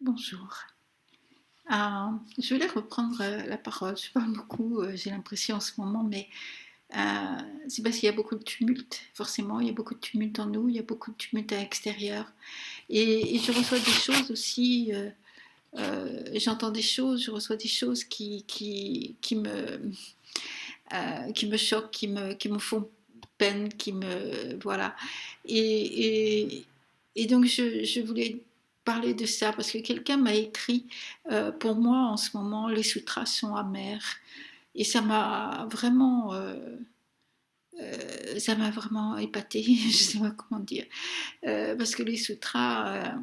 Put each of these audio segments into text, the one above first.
Bonjour. Je voulais reprendre la parole. Je parle beaucoup, j'ai l'impression en ce moment, mais c'est parce qu'il y a beaucoup de tumulte, forcément. Il y a beaucoup de tumulte en nous, il y a beaucoup de tumulte à l'extérieur. Et je reçois des choses aussi, j'entends des choses, je reçois des choses qui me choquent, qui me font peine, voilà. Et, et, et donc je voulais parler de ça parce que quelqu'un m'a écrit, pour moi en ce moment les sutras sont amers et ça m'a vraiment épatée, je ne sais pas comment dire, parce que les sutras,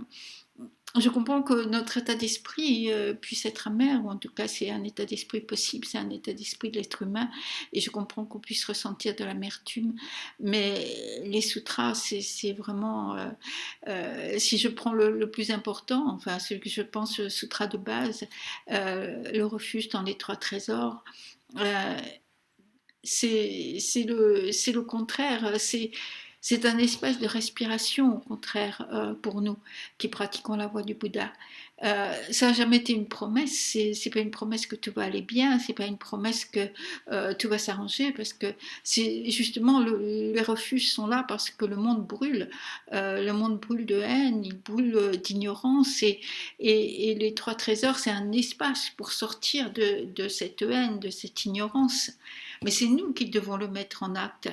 je comprends que notre état d'esprit puisse être amer, ou en tout cas c'est un état d'esprit possible, c'est un état d'esprit de l'être humain, et je comprends qu'on puisse ressentir de l'amertume, mais les sutras, c'est vraiment, si je prends le plus important, enfin celui que je pense le sutra de base, le refuge dans les trois trésors, euh, c'est le contraire, c'est un espace de respiration, au contraire, pour nous qui pratiquons la voie du Bouddha. Ça n'a jamais été une promesse, c'est pas une promesse que tout va aller bien, c'est pas une promesse que tout va s'arranger, parce que c'est justement les refuges sont là parce que le monde brûle de haine, il brûle d'ignorance, et les trois trésors, c'est un espace pour sortir de cette haine, de cette ignorance. Mais c'est nous qui devons le mettre en acte.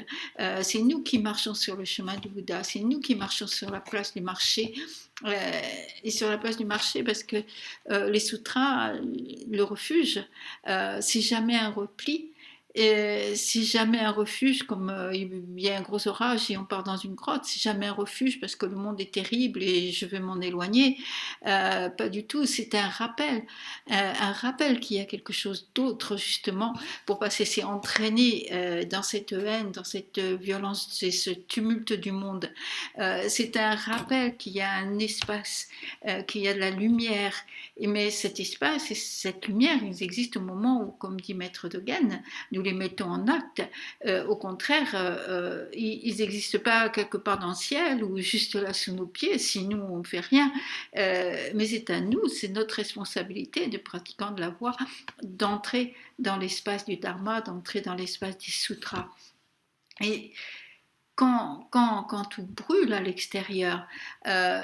C'est nous qui marchons sur le chemin du Bouddha. C'est nous qui marchons sur la place du marché. Et sur la place du marché, parce que les sutras, le refuge, c'est jamais un repli. Et c'est jamais un refuge, comme il y a un gros orage et on part dans une grotte, c'est jamais un refuge parce que le monde est terrible et je vais m'en éloigner. Pas du tout, c'est un rappel qu'il y a quelque chose d'autre justement pour pas se laisser entraîner dans cette haine, dans cette violence, c'est ce tumulte du monde. C'est un rappel qu'il y a un espace, qu'il y a de la lumière, mais cet espace et cette lumière, ils existent au moment où, comme dit Maître Dogen, nous les mettons en acte. Au contraire, ils n'existent pas quelque part dans le ciel ou juste là sous nos pieds, si nous on ne fait rien. Mais c'est à nous, c'est notre responsabilité de pratiquants de la voie d'entrer dans l'espace du Dharma, d'entrer dans l'espace du Sutra. Et quand tout brûle à l'extérieur, euh,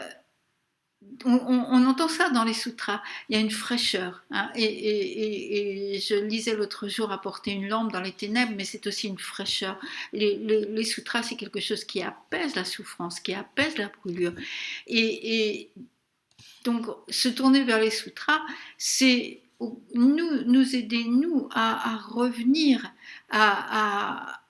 on entend ça dans les sutras, il y a une fraîcheur. Hein, et je lisais l'autre jour apporter une lampe dans les ténèbres, mais c'est aussi une fraîcheur. Les sutras, c'est quelque chose qui apaise la souffrance, qui apaise la brûlure. Et donc, se tourner vers les sutras, c'est nous aider, nous, à revenir à,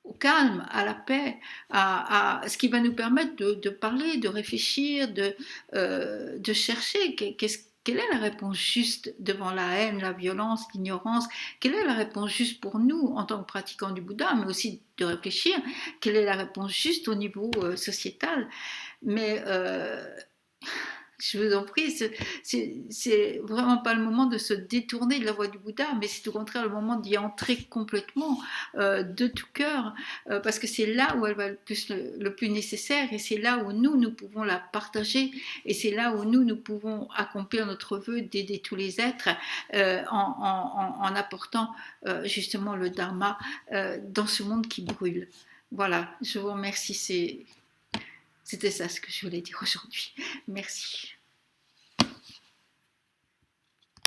au calme, à la paix, à ce qui va nous permettre de parler, de réfléchir, de chercher quelle est la réponse juste devant la haine, la violence, l'ignorance. Quelle est la réponse juste pour nous en tant que pratiquants du Bouddha, mais aussi de réfléchir quelle est la réponse juste au niveau sociétal. Mais je vous en prie, c'est vraiment pas le moment de se détourner de la voie du Bouddha, mais c'est au contraire le moment d'y entrer complètement, de tout cœur, parce que c'est là où elle va le plus nécessaire, et c'est là où nous pouvons la partager, et c'est là où nous pouvons accomplir notre vœu d'aider tous les êtres en apportant justement le Dharma dans ce monde qui brûle. Voilà, je vous remercie, c'était ça ce que je voulais dire aujourd'hui. Merci.